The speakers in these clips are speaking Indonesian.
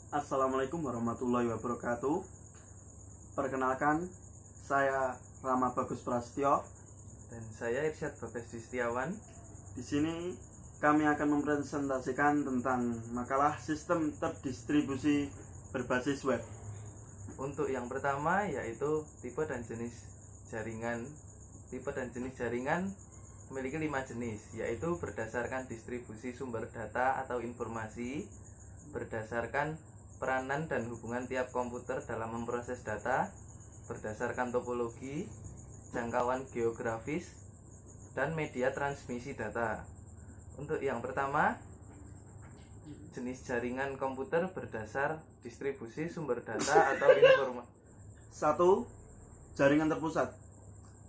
Assalamualaikum warahmatullahi wabarakatuh. Perkenalkan, saya Rama Bagus Prasetyo. Dan saya Irsyad Babes Setiawan. Di sini kami akan mempresentasikan tentang makalah sistem terdistribusi berbasis web. Untuk yang pertama yaitu tipe dan jenis jaringan. Tipe dan jenis jaringan memiliki 5 jenis, yaitu berdasarkan distribusi sumber data atau informasi, berdasarkan peranan dan hubungan tiap komputer dalam memproses data, berdasarkan topologi, jangkauan geografis, dan media transmisi data. Untuk yang pertama, jenis jaringan komputer berdasar distribusi sumber data atau informasi. 1. Jaringan terpusat.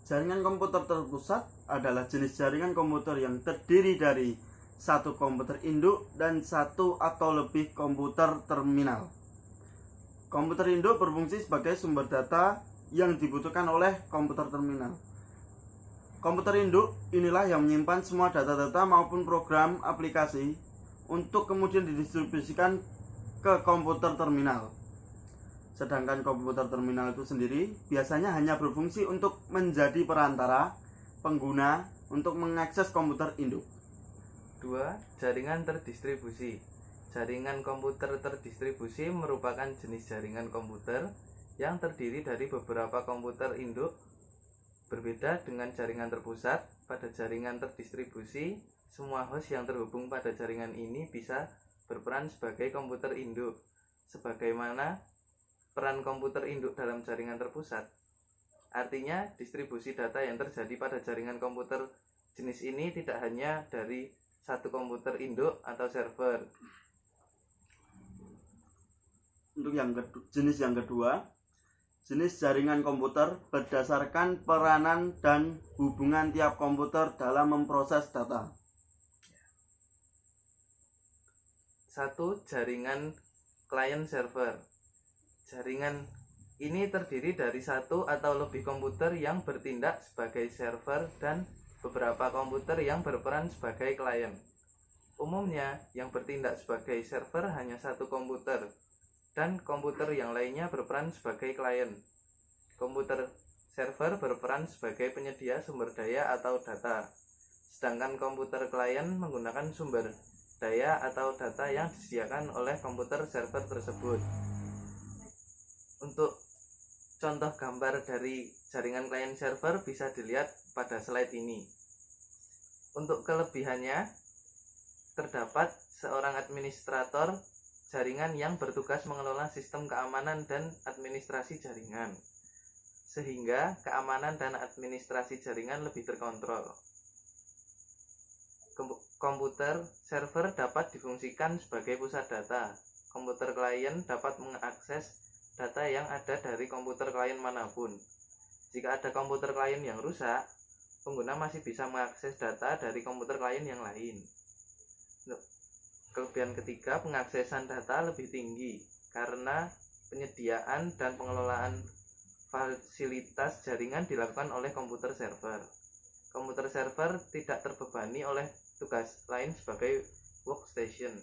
Jaringan komputer terpusat adalah jenis jaringan komputer yang terdiri dari satu komputer induk dan satu atau lebih komputer terminal. Komputer induk berfungsi sebagai sumber data yang dibutuhkan oleh komputer terminal. Komputer induk inilah yang menyimpan semua data-data maupun program aplikasi untuk kemudian didistribusikan ke komputer terminal. Sedangkan komputer terminal itu sendiri biasanya hanya berfungsi untuk menjadi perantara pengguna untuk mengakses komputer induk. 2. Jaringan terdistribusi. Jaringan komputer terdistribusi merupakan jenis jaringan komputer yang terdiri dari beberapa komputer induk. Berbeda dengan jaringan terpusat, pada jaringan terdistribusi, semua host yang terhubung pada jaringan ini bisa berperan sebagai komputer induk, sebagaimana peran komputer induk dalam jaringan terpusat. Artinya, distribusi data yang terjadi pada jaringan komputer jenis ini tidak hanya dari satu komputer induk atau server. Untuk jenis yang kedua, jenis jaringan komputer berdasarkan peranan dan hubungan tiap komputer dalam memproses data. 1. Jaringan client server. Jaringan ini terdiri dari satu atau lebih komputer yang bertindak sebagai server dan beberapa komputer yang berperan sebagai klien. Umumnya, yang bertindak sebagai server hanya satu komputer, dan komputer yang lainnya berperan sebagai klien. Komputer server berperan sebagai penyedia sumber daya atau data, sedangkan komputer klien menggunakan sumber daya atau data yang disediakan oleh komputer server tersebut. Untuk contoh gambar dari jaringan klien server bisa dilihat pada slide ini. Untuk kelebihannya, terdapat seorang administrator jaringan yang bertugas mengelola sistem keamanan dan administrasi jaringan, sehingga keamanan dan administrasi jaringan lebih terkontrol. Komputer server dapat difungsikan sebagai pusat data. Komputer klien dapat mengakses data yang ada dari komputer klien manapun. Jika ada komputer klien yang rusak, pengguna masih bisa mengakses data dari komputer klien yang lain. Kelebihan ketiga, pengaksesan data lebih tinggi karena penyediaan dan pengelolaan fasilitas jaringan dilakukan oleh komputer server. Komputer server tidak terbebani oleh tugas lain sebagai workstation.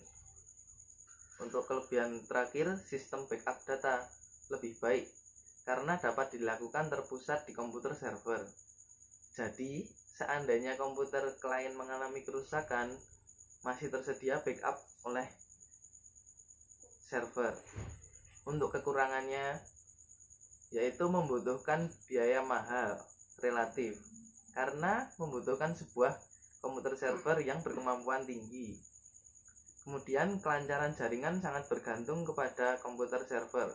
Untuk kelebihan terakhir, sistem backup data lebih baik karena dapat dilakukan terpusat di komputer server. Jadi, seandainya komputer klien mengalami kerusakan, masih tersedia backup oleh server. Untuk kekurangannya, yaitu membutuhkan biaya mahal relatif, karena membutuhkan sebuah komputer server yang berkemampuan tinggi. Kemudian, kelancaran jaringan sangat bergantung kepada komputer server,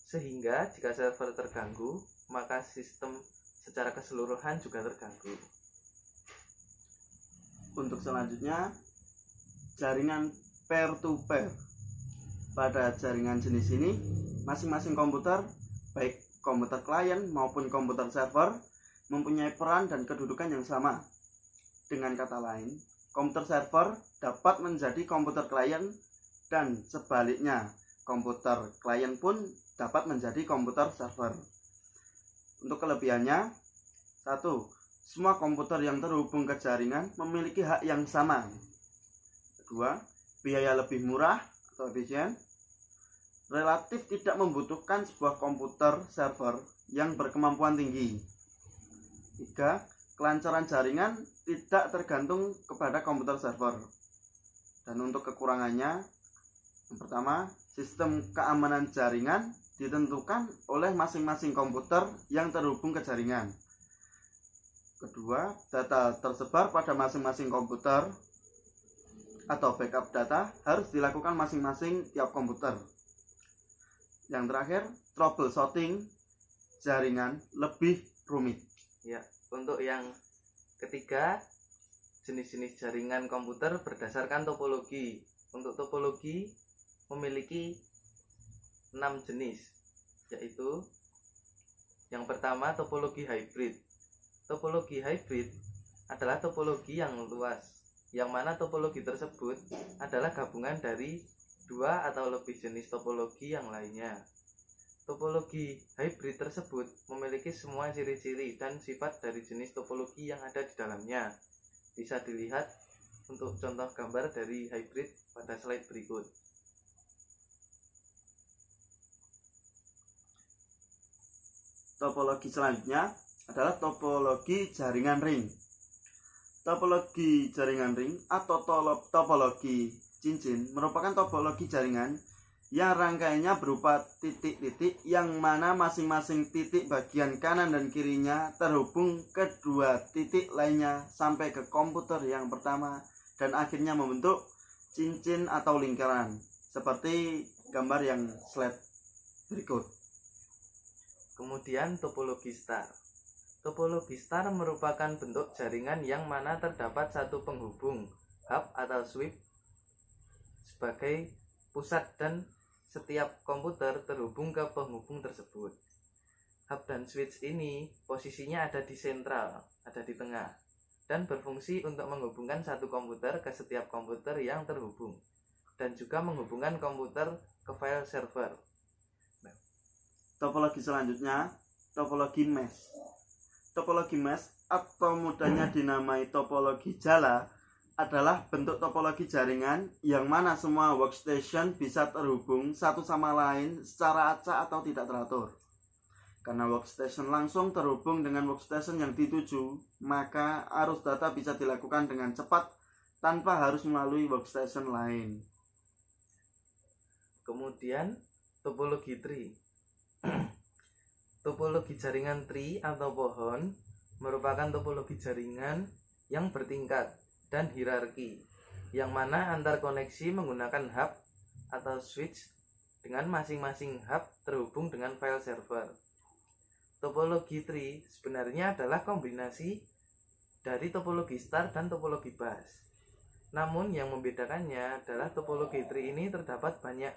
sehingga jika server terganggu, maka sistem secara keseluruhan juga terganggu. Untuk selanjutnya, jaringan peer-to-peer. Pada jaringan jenis ini, masing-masing komputer, baik komputer klien maupun komputer server, mempunyai peran dan kedudukan yang sama. Dengan kata lain, komputer server dapat menjadi komputer klien dan sebaliknya, komputer klien pun dapat menjadi komputer server. Untuk kelebihannya, 1. Semua komputer yang terhubung ke jaringan memiliki hak yang sama. Kedua, biaya lebih murah atau efisien. relatif tidak membutuhkan sebuah komputer server yang berkemampuan tinggi. 3. Kelancaran jaringan tidak tergantung kepada komputer server. Dan untuk kekurangannya, yang pertama, sistem keamanan jaringan ditentukan oleh masing-masing komputer yang terhubung ke jaringan. Kedua, data tersebar pada masing-masing komputer atau backup data harus dilakukan masing-masing tiap komputer. Yang terakhir, troubleshooting jaringan lebih rumit. Ya, untuk yang ketiga, jenis-jenis jaringan komputer berdasarkan topologi. Untuk topologi memiliki 6 jenis, yaitu yang pertama topologi hybrid. Topologi hybrid adalah topologi yang luas, yang mana topologi tersebut adalah gabungan dari 2 atau lebih jenis topologi yang lainnya. Topologi hybrid tersebut memiliki semua ciri-ciri dan sifat dari jenis topologi yang ada di dalamnya. Bisa dilihat untuk contoh gambar dari hybrid pada slide berikut. Topologi selanjutnya adalah topologi jaringan ring. Topologi jaringan ring atau topologi cincin merupakan topologi jaringan yang rangkaiannya berupa titik-titik yang mana masing-masing titik bagian kanan dan kirinya terhubung ke 2 titik lainnya sampai ke komputer yang pertama dan akhirnya membentuk cincin atau lingkaran seperti gambar yang slide berikut. Kemudian topologi star. Topologi star merupakan bentuk jaringan yang mana terdapat satu penghubung, hub atau switch sebagai pusat dan setiap komputer terhubung ke penghubung tersebut. Hub dan switch ini posisinya ada di sentral, ada di tengah, dan berfungsi untuk menghubungkan satu komputer ke setiap komputer yang terhubung, dan juga menghubungkan komputer ke file server. Topologi selanjutnya, topologi mesh. Topologi mesh atau mudahnya dinamai topologi jala adalah bentuk topologi jaringan yang mana semua workstation bisa terhubung satu sama lain secara acak atau tidak teratur. Karena workstation langsung terhubung dengan workstation yang dituju, maka arus data bisa dilakukan dengan cepat tanpa harus melalui workstation lain. Kemudian topologi tree. Topologi jaringan tree atau pohon merupakan topologi jaringan yang bertingkat dan hierarki, yang mana antar koneksi menggunakan hub atau switch dengan masing-masing hub terhubung dengan file server. Topologi tree sebenarnya adalah kombinasi dari topologi star dan topologi bus. Namun yang membedakannya adalah topologi tree ini terdapat banyak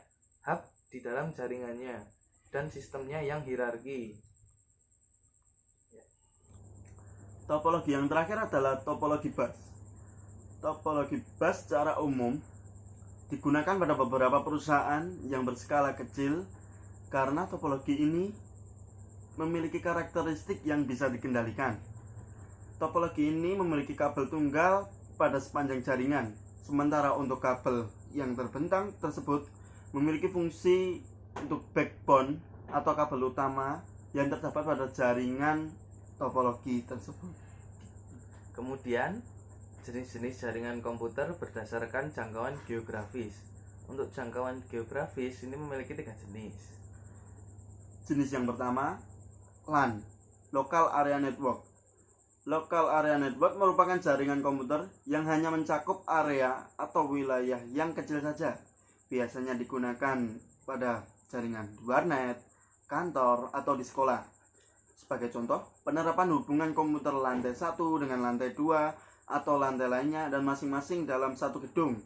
hub di dalam jaringannya dan sistemnya yang hierarki. Topologi yang terakhir adalah topologi bus. Topologi bus secara umum digunakan pada beberapa perusahaan yang berskala kecil karena topologi ini memiliki karakteristik yang bisa dikendalikan. Topologi ini memiliki kabel tunggal pada sepanjang jaringan, sementara untuk kabel yang terbentang tersebut memiliki fungsi untuk backbone atau kabel utama yang terdapat pada jaringan topologi tersebut. Kemudian jenis-jenis jaringan komputer berdasarkan jangkauan geografis. Untuk jangkauan geografis ini memiliki 3 jenis. Jenis yang pertama, LAN, Local Area Network. Local Area Network merupakan jaringan komputer yang hanya mencakup area atau wilayah yang kecil saja. Biasanya digunakan pada jaringan di warnet, kantor, atau di sekolah. Sebagai contoh, penerapan hubungan komputer lantai 1 dengan lantai 2 atau lantai lainnya dan masing-masing dalam satu gedung.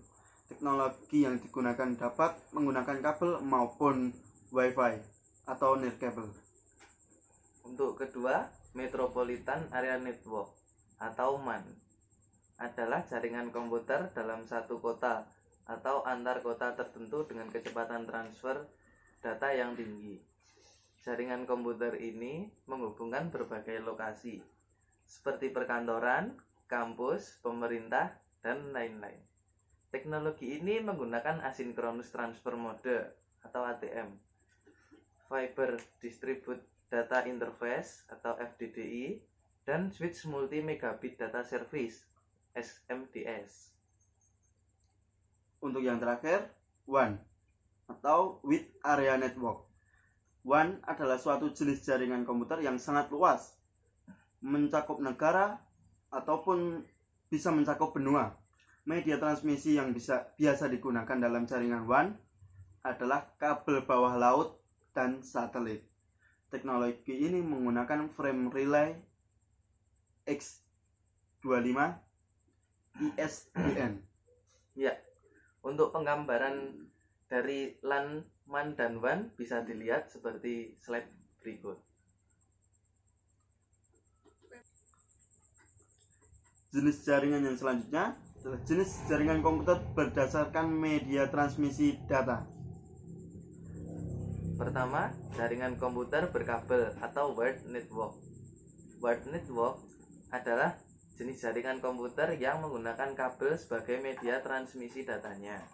Teknologi yang digunakan dapat menggunakan kabel maupun Wi-Fi atau nirkabel. Untuk kedua, Metropolitan Area Network atau MAN adalah jaringan komputer dalam satu kota atau antar kota tertentu dengan kecepatan transfer data yang tinggi. Jaringan komputer ini menghubungkan berbagai lokasi seperti perkantoran, kampus, pemerintah, dan lain-lain. Teknologi ini menggunakan asynchronous transfer mode atau ATM, Fiber Distribute Data Interface atau FDDI, dan Switch Multi Megabit Data Service SMDS. Untuk yang terakhir, WAN atau Wide Area Network. WAN adalah suatu jenis jaringan komputer yang sangat luas, mencakup negara ataupun bisa mencakup benua. Media transmisi yang biasa digunakan dalam jaringan WAN adalah kabel bawah laut dan satelit. Teknologi ini menggunakan frame relay X25 ISDN. Ya, untuk penggambaran dari LAN, MAN, dan WAN bisa dilihat seperti slide berikut. Jenis jaringan yang selanjutnya adalah jenis jaringan komputer berdasarkan media transmisi data. Pertama, jaringan komputer berkabel atau wired network. Wired network adalah jenis jaringan komputer yang menggunakan kabel sebagai media transmisi datanya.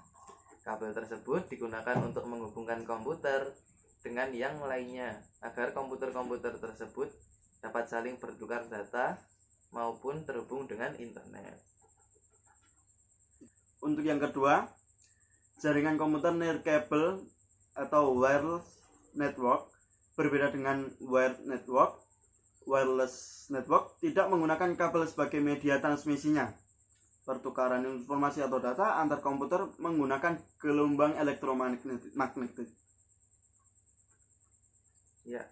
Kabel tersebut digunakan untuk menghubungkan komputer dengan yang lainnya agar komputer-komputer tersebut dapat saling bertukar data maupun terhubung dengan internet. Untuk yang kedua, jaringan komputer near cable atau wireless network berbeda dengan wired network. Wireless network tidak menggunakan kabel sebagai media transmisinya. Pertukaran informasi atau data antar komputer menggunakan gelombang elektromagnetik. Ya.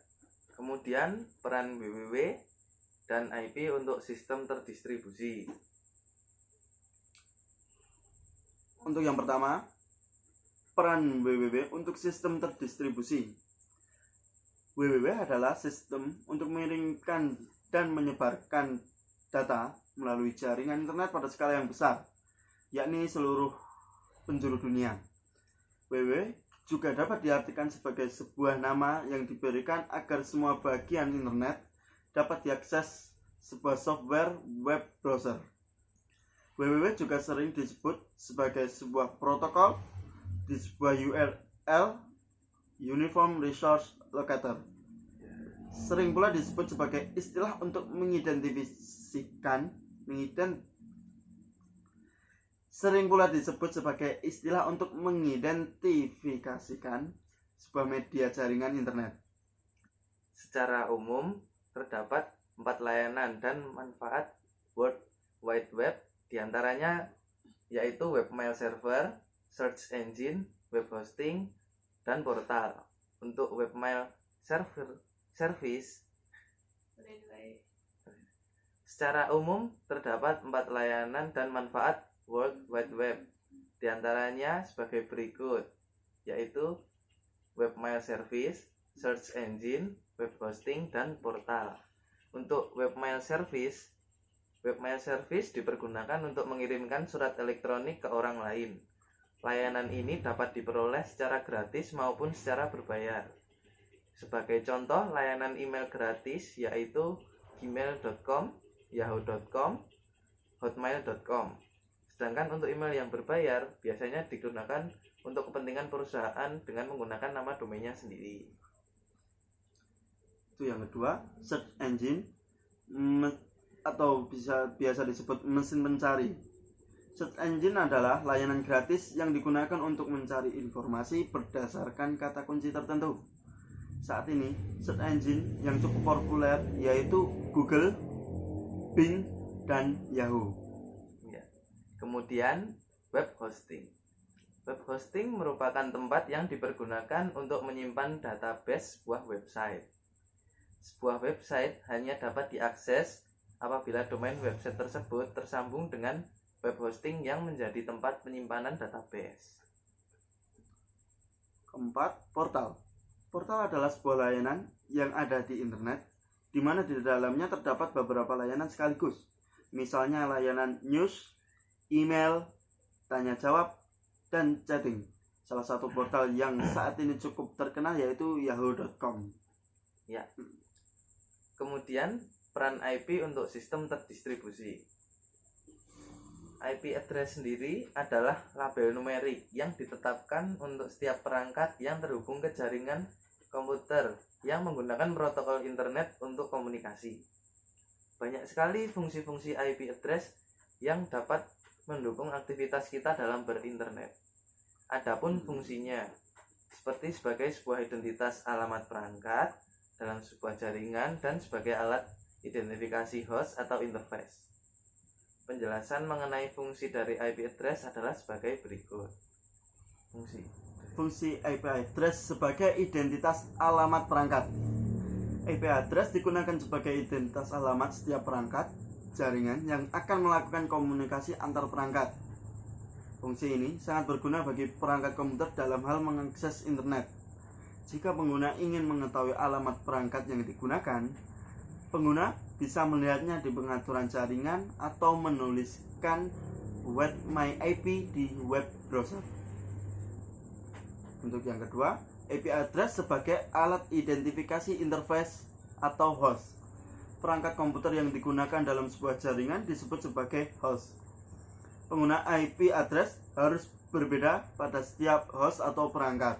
Kemudian peran WWW dan IP untuk sistem terdistribusi. Untuk yang pertama, peran WWW untuk sistem terdistribusi. WWW adalah sistem untuk mengirimkan dan menyebarkan data melalui jaringan internet pada skala yang besar, yakni seluruh penjuru dunia. WWW juga dapat diartikan sebagai sebuah nama yang diberikan agar semua bagian internet dapat diakses sebuah software web browser. WWW juga sering disebut sebagai sebuah protokol di sebuah URL, Uniform Resource Locator. Sering pula disebut sebagai istilah untuk mengidentifikasikan sebuah media jaringan internet. Secara umum, terdapat 4 layanan dan manfaat World Wide Web, diantaranya yaitu webmail server, search engine, web hosting, dan portal. Untuk webmail service, secara umum terdapat 4 layanan dan manfaat World Wide Web, diantaranya sebagai berikut, yaitu webmail service, search engine, web hosting, dan portal. Untuk webmail service dipergunakan untuk mengirimkan surat elektronik ke orang lain. Layanan ini dapat diperoleh secara gratis maupun secara berbayar. Sebagai contoh, layanan email gratis yaitu gmail.com, yahoo.com, hotmail.com. Sedangkan untuk email yang berbayar biasanya digunakan untuk kepentingan perusahaan dengan menggunakan nama domainnya sendiri. Itu yang kedua, search engine atau biasa disebut mesin pencari. Search engine adalah layanan gratis yang digunakan untuk mencari informasi berdasarkan kata kunci tertentu. Saat ini, search engine yang cukup populer yaitu Google, Bing, dan Yahoo. Ya. Kemudian, web hosting. Web hosting merupakan tempat yang dipergunakan untuk menyimpan database sebuah website. Sebuah website hanya dapat diakses apabila domain website tersebut tersambung dengan web hosting yang menjadi tempat penyimpanan database. Keempat, portal. Portal adalah sebuah layanan yang ada di internet, di mana di dalamnya terdapat beberapa layanan sekaligus. Misalnya layanan news, email, tanya jawab, dan chatting. Salah satu portal yang saat ini cukup terkenal yaitu yahoo.com. Ya. Kemudian peran IP untuk sistem terdistribusi. IP address sendiri adalah label numerik yang ditetapkan untuk setiap perangkat yang terhubung ke jaringan komputer yang menggunakan protokol internet untuk komunikasi. Banyak sekali fungsi-fungsi IP address yang dapat mendukung aktivitas kita dalam berinternet. Adapun fungsinya seperti sebagai sebuah identitas alamat perangkat dalam sebuah jaringan dan sebagai alat identifikasi host atau interface. Penjelasan mengenai fungsi dari IP address adalah sebagai berikut. Fungsi IP address sebagai identitas alamat perangkat. IP address digunakan sebagai identitas alamat setiap perangkat jaringan yang akan melakukan komunikasi antar perangkat. Fungsi ini sangat berguna bagi perangkat komputer dalam hal mengakses internet. Jika pengguna ingin mengetahui alamat perangkat yang digunakan, pengguna bisa melihatnya di pengaturan jaringan atau menuliskan web my IP di web browser. Untuk yang kedua, IP address sebagai alat identifikasi interface atau host. Perangkat komputer yang digunakan dalam sebuah jaringan disebut sebagai host. Pengguna IP address harus berbeda pada setiap host atau perangkat.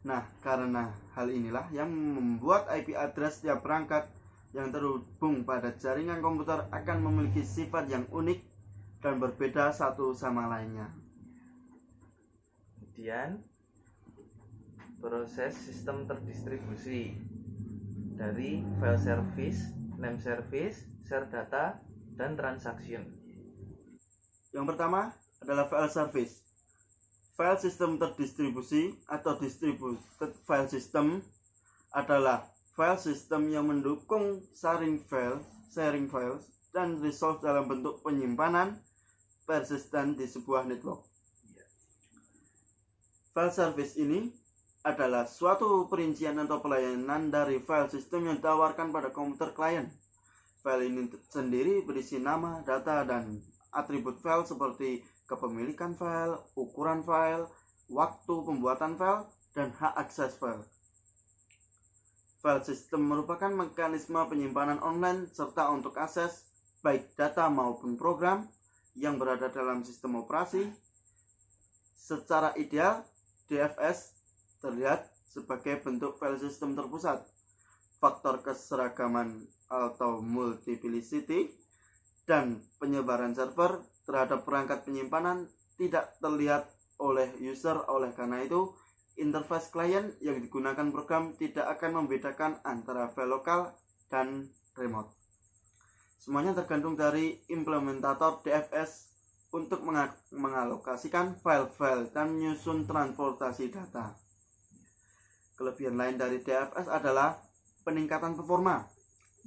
Nah, karena hal inilah yang membuat IP address setiap perangkat yang terhubung pada jaringan komputer akan memiliki sifat yang unik dan berbeda satu sama lainnya. Kemudian, proses sistem terdistribusi dari file service, name service, share data, dan transaction. Yang pertama adalah file service. File sistem terdistribusi atau distributed file system adalah file system yang mendukung sharing files, dan resource dalam bentuk penyimpanan persisten di sebuah network. File service ini adalah suatu perincian atau pelayanan dari file system yang ditawarkan pada komputer klien. File ini sendiri berisi nama, data, dan atribut file seperti kepemilikan file, ukuran file, waktu pembuatan file, dan hak akses file. File system merupakan mekanisme penyimpanan online serta untuk akses baik data maupun program yang berada dalam sistem operasi. Secara ideal, DFS terlihat sebagai bentuk file system terpusat. Faktor keseragaman atau multiplicity dan penyebaran server terhadap perangkat penyimpanan tidak terlihat oleh user. Oleh karena itu, interface klien yang digunakan program tidak akan membedakan antara file lokal dan remote. Semuanya tergantung dari implementator DFS untuk mengalokasikan file-file dan menyusun transportasi data. Kelebihan lain dari DFS adalah peningkatan performa.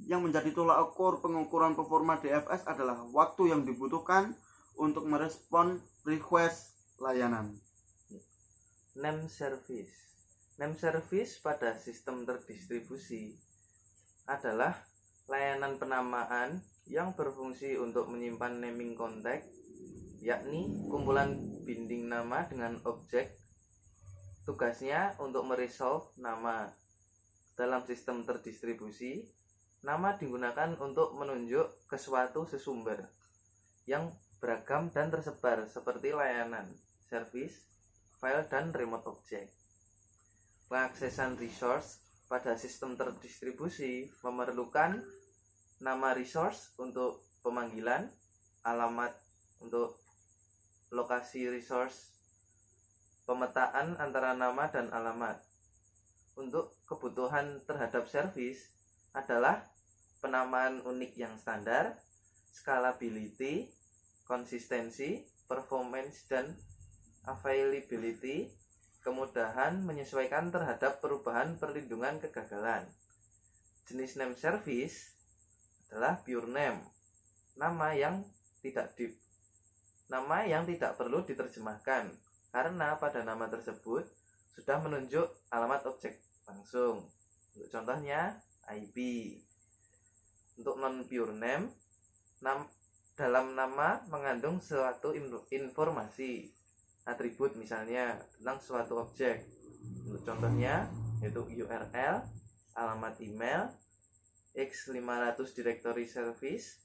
Yang menjadi tolak ukur pengukuran performa DFS adalah waktu yang dibutuhkan untuk merespon request layanan. Name service. Name service pada sistem terdistribusi adalah layanan penamaan yang berfungsi untuk menyimpan naming context, yakni kumpulan binding nama dengan objek. Tugasnya untuk meresolve nama. Dalam sistem terdistribusi, nama digunakan untuk menunjuk ke suatu sesumber yang beragam dan tersebar seperti layanan, service, file, dan remote object. Pengaksesan resource pada sistem terdistribusi memerlukan nama resource untuk pemanggilan, alamat untuk lokasi resource, pemetaan antara nama dan alamat. Untuk kebutuhan terhadap service adalah penamaan unik yang standar, scalability, konsistensi, performance, dan availability, kemudahan menyesuaikan terhadap perubahan perlindungan kegagalan. Jenis name service adalah pure name, nama yang tidak perlu diterjemahkan karena pada nama tersebut sudah menunjuk alamat objek langsung. Untuk contohnya IP. Untuk non pure name, dalam nama mengandung suatu informasi, atribut misalnya tentang suatu objek. Untuk contohnya yaitu URL, alamat email, x500 directory service,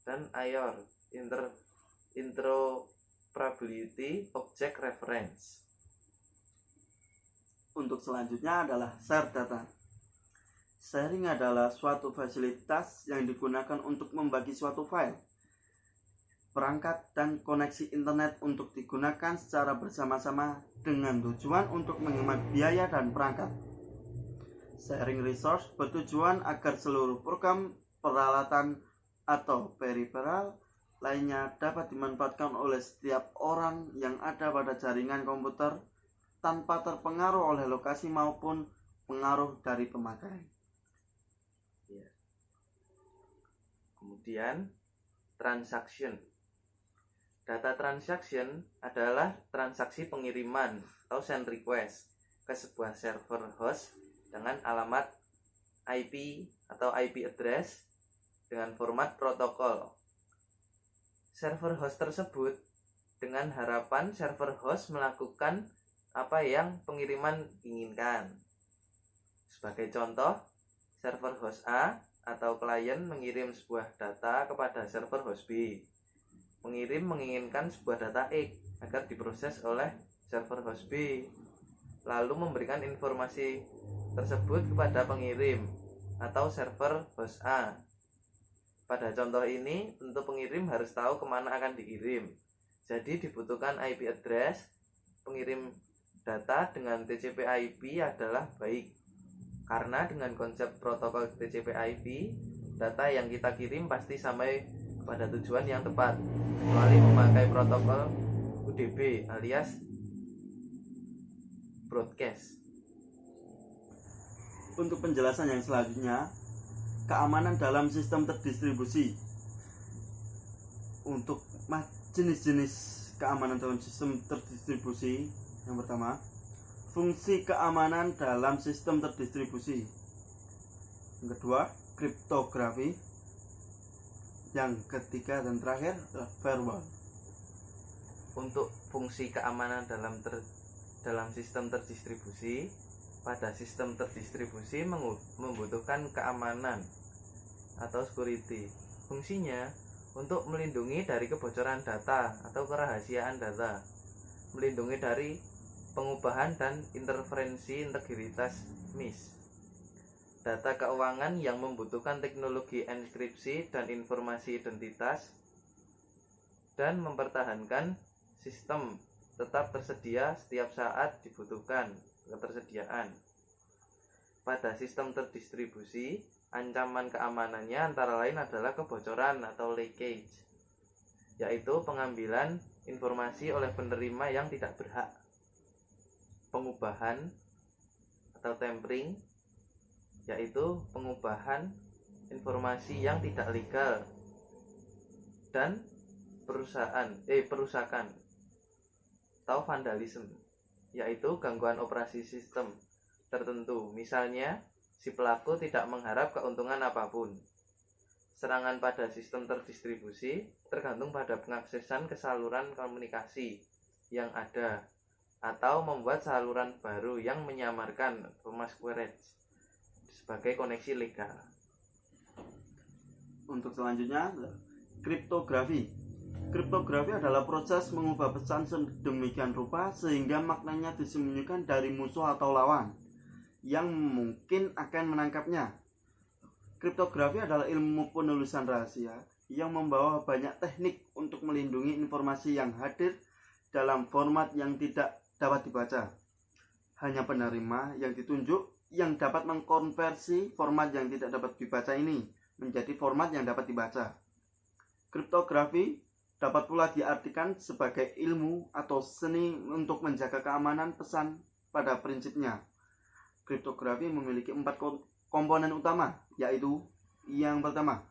dan IOR interoperability object reference. Untuk selanjutnya adalah share data. Sharing adalah suatu fasilitas yang digunakan untuk membagi suatu file, perangkat, dan koneksi internet untuk digunakan secara bersama-sama dengan tujuan untuk menghemat biaya dan perangkat. Sharing resource bertujuan agar seluruh program, peralatan, atau peripheral lainnya dapat dimanfaatkan oleh setiap orang yang ada pada jaringan komputer tanpa terpengaruh oleh lokasi maupun pengaruh dari pemakai. Kemudian transaction. Data transaction adalah transaksi pengiriman atau send request ke sebuah server host dengan alamat IP atau IP address dengan format protokol. Server host tersebut dengan harapan server host melakukan apa yang pengiriman inginkan. Sebagai contoh, server host A atau klien mengirim sebuah data kepada server host B. Pengirim menginginkan sebuah data X agar diproses oleh server host B, lalu memberikan informasi tersebut kepada pengirim atau server host A. Pada contoh ini, tentu pengirim harus tahu kemana akan dikirim. Jadi dibutuhkan IP address. Pengirim data dengan TCP/IP adalah baik, karena dengan konsep protokol TCP/IP, data yang kita kirim pasti sampai pada tujuan yang tepat, kecuali memakai protokol UDP alias broadcast. Untuk penjelasan yang selanjutnya, keamanan dalam sistem terdistribusi. Untuk jenis-jenis keamanan dalam sistem terdistribusi, yang pertama, fungsi keamanan dalam sistem terdistribusi. Yang kedua, kriptografi. Yang ketiga dan terakhir adalah firewall. Untuk fungsi keamanan dalam sistem terdistribusi, pada sistem terdistribusi membutuhkan keamanan atau security. Fungsinya untuk melindungi dari kebocoran data atau kerahasiaan data, melindungi dari pengubahan dan interferensi integritas MIS. Data keuangan yang membutuhkan teknologi enkripsi dan informasi identitas, dan mempertahankan sistem tetap tersedia setiap saat dibutuhkan ketersediaan. Pada sistem terdistribusi, ancaman keamanannya antara lain adalah kebocoran atau leakage, yaitu pengambilan informasi oleh penerima yang tidak berhak, pengubahan atau tampering, yaitu pengubahan informasi yang tidak legal, dan perusakan atau vandalisme, yaitu gangguan operasi sistem tertentu. Misalnya, si pelaku tidak mengharap keuntungan apapun. Serangan pada sistem terdistribusi tergantung pada pengaksesan ke saluran komunikasi yang ada, atau membuat saluran baru yang menyamarkan masquerade sebagai koneksi legal. Untuk selanjutnya, kriptografi. Kriptografi adalah proses mengubah pesan sedemikian rupa sehingga maknanya disembunyikan dari musuh atau lawan yang mungkin akan menangkapnya. Kriptografi adalah ilmu penulisan rahasia yang membawa banyak teknik untuk melindungi informasi yang hadir dalam format yang tidak dapat dibaca. Hanya penerima yang ditunjuk yang dapat mengkonversi format yang tidak dapat dibaca ini menjadi format yang dapat dibaca. Kriptografi dapat pula diartikan sebagai ilmu atau seni untuk menjaga keamanan pesan pada prinsipnya. Kriptografi memiliki 4 komponen utama, yaitu yang pertama,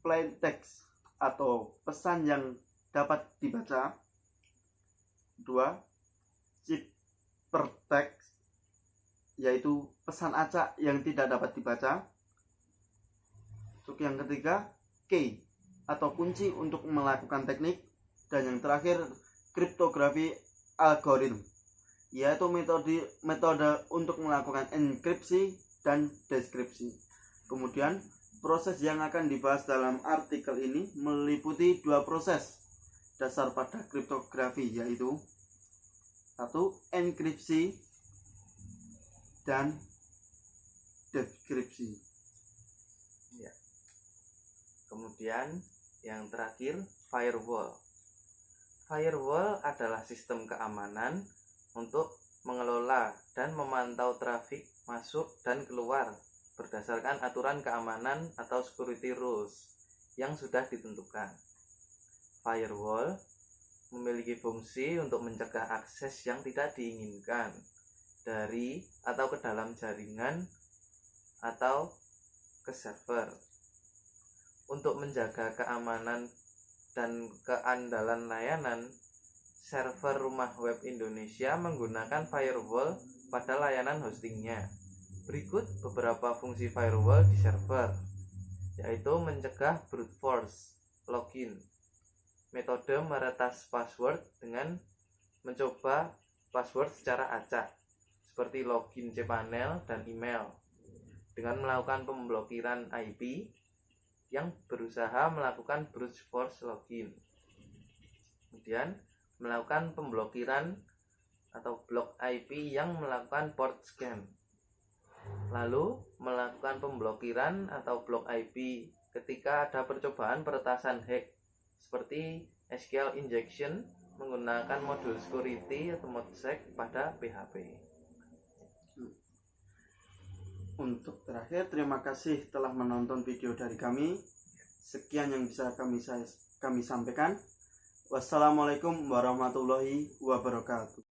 plain text atau pesan yang dapat dibaca. Kedua, ciphertext, yaitu pesan acak yang tidak dapat dibaca. Untuk yang ketiga, key atau kunci untuk melakukan teknik. Dan yang terakhir, kriptografi algoritma, yaitu metode untuk melakukan enkripsi dan deskripsi. Kemudian, proses yang akan dibahas dalam artikel ini meliputi 2 proses, dasar pada kriptografi, yaitu satu, enkripsi dan dekripsi. Kemudian yang terakhir, firewall. Firewall adalah sistem keamanan untuk mengelola dan memantau trafik masuk dan keluar berdasarkan aturan keamanan atau security rules yang sudah ditentukan. Firewall memiliki fungsi untuk mencegah akses yang tidak diinginkan dari atau ke dalam jaringan atau ke server. Untuk menjaga keamanan dan keandalan layanan, server Rumah Web Indonesia menggunakan firewall pada layanan hostingnya. Berikut beberapa fungsi firewall di server, yaitu mencegah brute force login, metode meretas password dengan mencoba password secara acak, seperti login cPanel dan email, dengan melakukan pemblokiran IP yang berusaha melakukan brute force login. Kemudian melakukan pemblokiran atau block IP yang melakukan port scan. Lalu melakukan pemblokiran atau block IP ketika ada percobaan peretasan hack seperti SQL injection menggunakan modul security atau ModSec pada PHP. Untuk terakhir, terima kasih telah menonton video dari kami. Sekian yang bisa kami sampaikan. Wassalamualaikum warahmatullahi wabarakatuh.